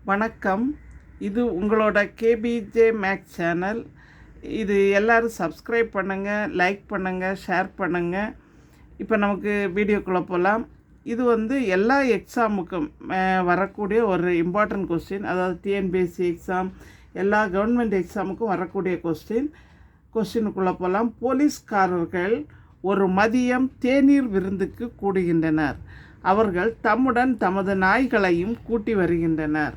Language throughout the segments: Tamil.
வணக்கம். இது உங்களோட கேபிஜே மேக்ஸ் சேனல். இது எல்லோரும் சப்ஸ்கிரைப் பண்ணுங்கள், லைக் பண்ணுங்கள், ஷேர் பண்ணுங்கள். இப்போ நமக்கு வீடியோக்குள்ளே போகலாம். இது எல்லா எக்ஸாமுக்கும் வரக்கூடிய ஒரு இம்பார்ட்டன்ட் கொஸ்டின். அதாவது டிஎன்பிஎஸ்சி எக்ஸாம், எல்லா கவர்மெண்ட் எக்ஸாமுக்கும் வரக்கூடிய கொஸ்டினுக்குள்ளே போகலாம். போலீஸ்காரர்கள் ஒரு மதியம் தேநீர் விருந்துக்கு கூடுகின்றனர். அவர்கள் தம்முடன் தமது நாய்களையும் கூட்டி வருகின்றனர்.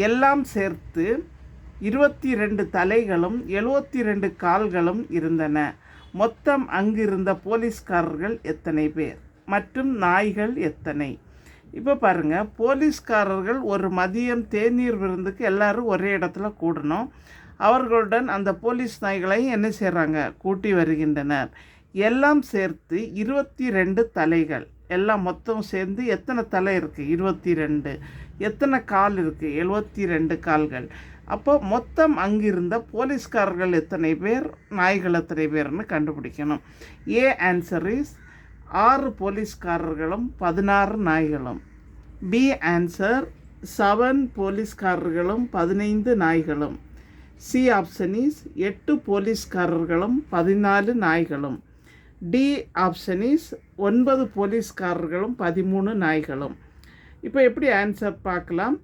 எல்லாம் சேர்த்து 22 தலைகளும் 72 கால்களும் இருந்தன. மொத்தம் அங்கிருந்த போலீஸ்காரர்கள் எத்தனை பேர் மற்றும் நாய்கள் எத்தனை? இப்போ பாருங்கள், போலீஸ்காரர்கள் ஒரு மதியம் தேநீர் விருந்துக்கு எல்லோரும் ஒரே இடத்துல கூடணும். அவர்களுடன் அந்த போலீஸ் நாய்களையும் என்ன செய்கிறாங்க, கூட்டி வருகின்றனர். எல்லாம் சேர்த்து 22 தலைகள். எல்லாம் மொத்தம் சேர்ந்து எத்தனை தலை இருக்குது? 22. எத்தனை கால் இருக்குது? 72 கால்கள். அப்போ மொத்தம் அங்கிருந்த போலீஸ்காரர்கள் எத்தனை பேர், நாய்கள் எத்தனை பேர்னு கண்டுபிடிக்கணும். ஏ ஆன்சர் இஸ் 6 போலீஸ்காரர்களும் 16 நாய்களும். பி ஆன்சர் 7 போலீஸ்காரர்களும் 15 நாய்களும். சி ஆப்ஷன் இஸ் 8 போலீஸ்காரர்களும் 14 நாய்களும். டி ஆப்ஷன் இஸ் 9 போலீஸ்காரர்களும் 13 நாய்களும். இப்போ எப்படி ஆன்சர் பார்க்கலாம்.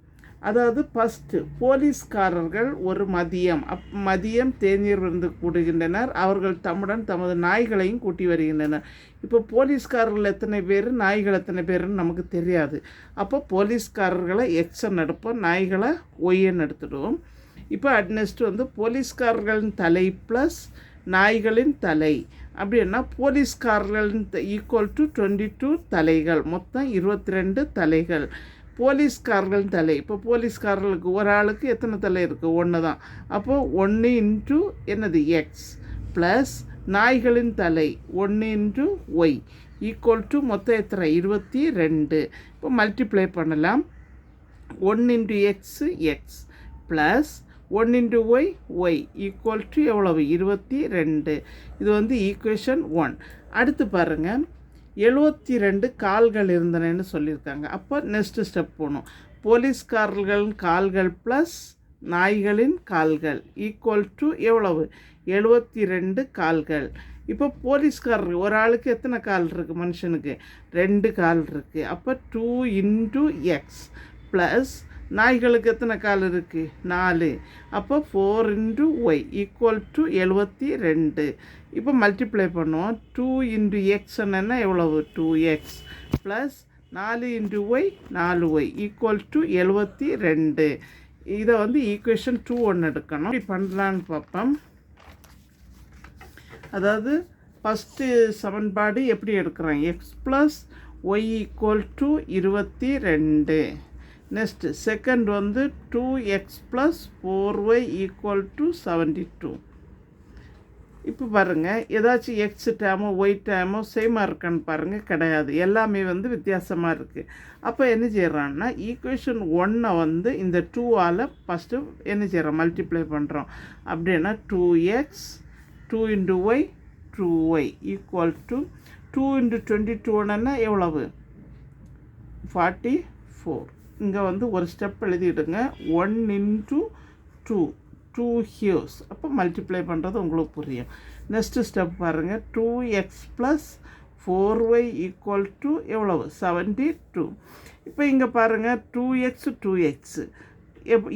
அதாவது ஃபஸ்ட்டு, போலீஸ்காரர்கள் ஒரு மதியம் தேநீர் விருந்து கூடுகின்றனர். அவர்கள் தம்முடன் தமது நாய்களையும் கூட்டி வருகின்றனர். இப்போ போலீஸ்காரர்கள் எத்தனை பேர், நாய்கள் எத்தனை பேருன்னு நமக்கு தெரியாது. அப்போ போலீஸ்காரர்களை எக்ஸ்ன்னு எடுப்போம், நாய்களை ஒய்ன்னு எடுத்துடுவோம். இப்போ நெக்ஸ்ட்டு போலீஸ்காரர்களின் தலை ப்ளஸ் நாய்களின் தலை அப்படின்னா போலீஸ்காரர்களின் ஈக்குவல் டு 22 தலைகள். மொத்தம் 22 தலைகள். போலீஸ்காரர்களின் தலை, இப்போ போலீஸ்காரர்களுக்கு ஒரு ஆளுக்கு எத்தனை தலை இருக்குது? 1 தான். அப்போது 1 இன்ட்டு என்னது எக்ஸ் ப்ளஸ் நாய்களின் தலை 1 இன்ட்டு ஒய் ஈக்குவல் டு மொத்தம் எத்தனை? 22. இப்போ மல்டிப்ளை பண்ணலாம். 1 into x plus 1 into y equal to எவ்வளவு? 22. இது ஈக்குவேஷன் 1. அடுத்து பாருங்கள், 72 கால்கள் இருந்தனன்னு சொல்லியிருக்காங்க. அப்போ நெக்ஸ்ட்டு ஸ்டெப் போகணும். போலீஸ்காரர்களின் கால்கள் ப்ளஸ் நாய்களின் கால்கள் ஈக்குவல் டு எவ்வளவு? 72 கால்கள். இப்போ போலீஸ்காரர் ஒரு ஆளுக்கு எத்தனை கால் இருக்குது? மனுஷனுக்கு 2 கால் இருக்குது. அப்போ 2 இன்ட்டு எக்ஸ் ப்ளஸ் நாய்களுக்கு எத்தனை கால் இருக்குது? 4. அப்போ 4 இன்ட்டு ஒய் ஈக்குவல் டு 72. இப்போ மல்டிப்ளை பண்ணுவோம். 2 இன்ட்டு எக்ஸ் என்ன எவ்வளவு? 2x plus 4 into y 4y equal to 72. இதை ஈக்குவேஷன் 2 ஒன்று எடுக்கணும். இப்படி பண்ணலான்னு பார்ப்போம். அதாவது ஃபஸ்ட்டு சமன்பாடு எப்படி எடுக்கிறோம்? X plus y equal to 22. Next second 2x plus 4y equal to 72. இப்போ பாருங்கள், ஏதாச்சும் எக்ஸ் டேமோ ஒய் டேமோ சேமாக இருக்கான்னு பாருங்கள். கிடையாது, எல்லாமே வித்தியாசமாக இருக்குது. அப்போ என்ன செய்கிறான்னா, ஈக்குவேஷன் 1 இந்த 2ஆல் ஃபஸ்ட்டு என்ன செய்கிறோம்? மல்டிப்ளை பண்ணுறோம். அப்படின்னா 2x 2 into y 2y equal to 2 into 22 எவ்வளவு? 44. இங்கே ஒரு ஸ்டெப் எழுதிடுங்க. 1 இன்ட்டு 2 ஹியர்ஸ். அப்போ மல்டிப்ளை பண்ணுறது உங்களுக்கு புரியும். நெக்ஸ்ட்டு ஸ்டெப் பாருங்கள். 2x plus 4y equal to எவ்வளவு? 72. இப்போ இங்கே பாருங்கள், 2x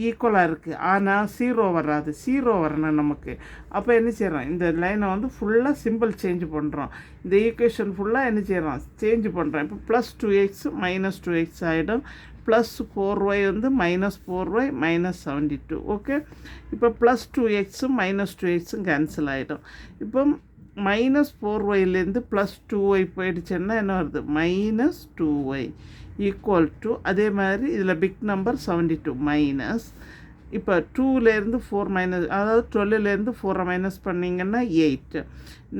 ஈக்குவலாக இருக்குது. ஆனால் 0 வராது. 0 வரணும் நமக்கு. அப்போ என்ன செய்கிறோம்? இந்த லைனை ஃபுல்லாக சிம்பிள் சேஞ்ச் பண்ணுறோம். இந்த ஈக்குவேஷன் ஃபுல்லாக என்ன செய்கிறோம்? சேஞ்ச் பண்ணுறோம். இப்போ ப்ளஸ் 2x மைனஸ் 2x ஆகிடும். Plus 4y minus 4y minus 72. Okay, இப்போ plus 2x minus 2x cancel ஆகிடும். இப்போ மைனஸ் 4yலேருந்து ப்ளஸ் 2y போயிடுச்சுன்னா என்ன வருது? மைனஸ் 2y ஈக்குவல் டு, அதே மாதிரி இதில் பிக் நம்பர் 72 மைனஸ், இப்போ 2லேருந்து 4 மைனஸ், அதாவது 12லேருந்து 4 மைனஸ் பண்ணிங்கன்னா 8.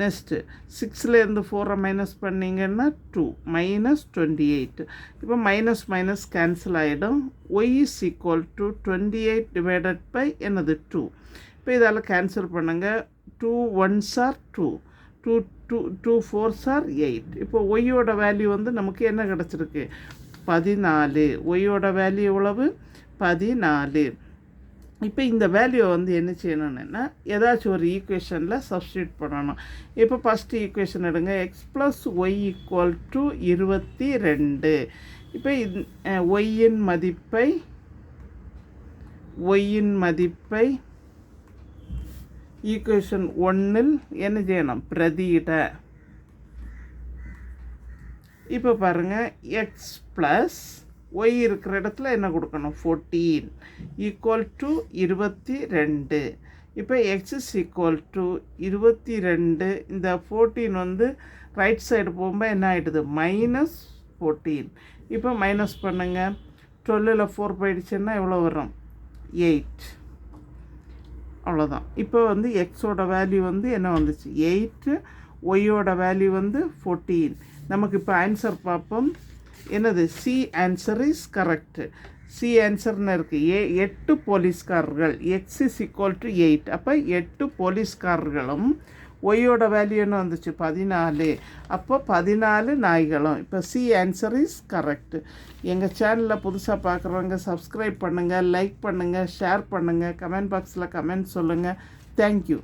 நெக்ஸ்ட்டு 6லேருந்து 4 மைனஸ் பண்ணிங்கன்னா 2 மைனஸ் 28. இப்போ மைனஸ் மைனஸ் கேன்சல் ஆகிடும். Y is equal to 28 divided by என்னது 2. இப்போ இதால் கேன்சல் பண்ணுங்கள். 2 1s are 2, 2 4s are 8. இப்போ ஒய்யோட வேல்யூ நமக்கு என்ன கிடச்சிருக்கு? 14. ஒய்யோட வேல்யூ எவ்வளவு? 14. இப்போ இந்த வேல்யூ வந்து என்ன செய்யணும்னா ஏதாச்சும் ஒரு ஈக்குவேஷனில் சப்ஸ்டியூட் பண்ணணும். இப்போ ஃபஸ்ட்டு ஈக்குவேஷன் எடுங்க. X plus y equal to 22. இப்போ ஒய்யின் மதிப்பை ஈக்குவேஷன் 1 என்ன செய்யணும், பிரதியிட. இப்போ பாருங்கள், எக்ஸ் ப்ளஸ் ஒய் இருக்கிற இடத்துல என்ன கொடுக்கணும், 14 ஈக்குவல் டு 22. இப்போ எக்ஸ் இஸ் ஈக்குவல் டு 22. இந்த 14 வந்து ரைட் சைடு போகும்போது என்ன ஆகிடுது, -14. இப்போ மைனஸ் பண்ணுங்கள். 12ல் 4 போயிடுச்சுன்னா எவ்வளோ வரும், 8. அவ்வளோதான். இப்போ வந்து எக்ஸோட வேல்யூ வந்து என்ன வந்துச்சு, 8. ஒய்யோட வேல்யூ வந்து 14. நமக்கு இப்போ ஆன்சர் பார்ப்போம். என்னது, C answer is correct. C ஆன்சர்னு இருக்குது. 8 போலீஸ்காரர்கள். X is equal to 8. அப்போ 8 போலீஸ்காரர்களும் ஒய்யோட வேல்யூ என்ன வந்துச்சு, 14. அப்போ 14 நாய்களும். இப்போ சி ஆன்சர் இஸ் கரெக்டு. எங்கள் சேனலில் புதுசாக பார்க்குறவங்க சப்ஸ்கிரைப் பண்ணுங்கள், லைக் பண்ணுங்கள், ஷேர் பண்ணுங்கள், கமெண்ட் பாக்ஸில் கமெண்ட் சொல்லுங்கள். தேங்க்யூ.